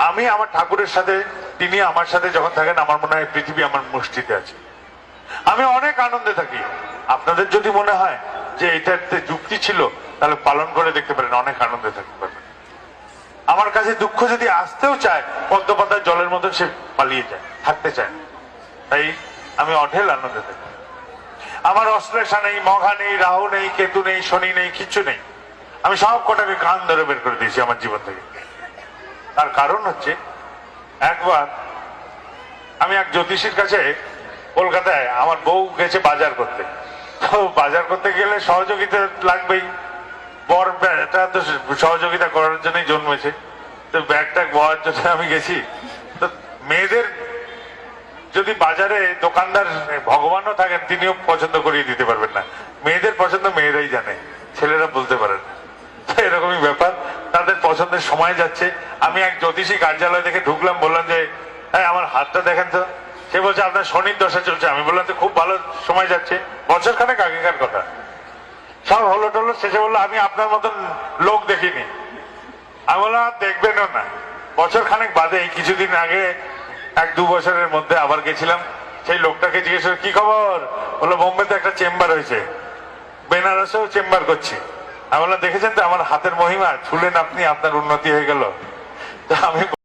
আমি আমার ঠাকুরের সাথে, তিনি আমার সাথে যখন থাকেন আমার মনে হয় পৃথিবী আমার মুষ্টিতে আছে। আমি অনেক আনন্দে থাকি। আপনাদের যদি মনে হয় যে এটাতে যুক্তি ছিল তাহলে পালন করে দেখতে পারেন, অনেক আনন্দে থাকতে পারবেন। আমার কাছে দুঃখ যদি আসতেও চায় পদ্মপাতার জলের মতো সে পালিয়ে যায়, থাকতে চায়। তাই আমি অঢেল আনন্দে থাকি। আমার অশ্লেষা নেই, মঘা নেই, রাহু নেই, কেতু নেই, শনি নেই, কিচ্ছু নেই। আমি সব কটাকে কান ধরে বের করে দিয়েছি আমার জীবন থেকে। তার কারণ হচ্ছে, একবার আমি এক জ্যোতিষীর কাছে কলকাতায়, আমার বউ গেছে বাজার করতে। তো বাজার করতে গেলে সহযোগিতা লাগবেই, বর এটা তো সহযোগিতা করার জন্যই জন্মেছে। তো ব্যাগটা বওয়ার জন্য আমি গেছি। তো মেয়েদের যদি বাজারে দোকানদার ভগবানও থাকেন তিনিও পছন্দ করিয়ে দিতে পারবেন না। মেয়েদের পছন্দ মেয়েরাই জানে, ছেলেরা বলতে পারেন। এরকমই ব্যাপার, তাদের পছন্দের সময় যাচ্ছে। আমি এক জ্যোতিষী কার্যালয় থেকে ঢুকলাম, বললাম যে হ্যাঁ আমার হাতটা দেখেন তো। সে বলছে আপনার শনির দশা চলছে। আমি বললাম তো খুব ভালো সময় যাচ্ছে, বছর খানেক আগেকার কথা। সব হলো টলো, শেষে বললো আমি আপনার মতন লোক দেখিনি। আমি বললাম দেখবেনও না। বছর খানেক বাদে কিছুদিন আগে, 1-2 বছরের মধ্যে আবার গেছিলাম। সেই লোকটাকে জিজ্ঞেস করে কি খবর, বললো বোম্বেতে একটা চেম্বার হয়েছে, বেনারসেও চেম্বার করছি। আমি বললাম দেখেছেন তো আমার হাতের মহিমা, ছুলেন আপনি, আপনার উন্নতি হয়ে গেল। তা আমি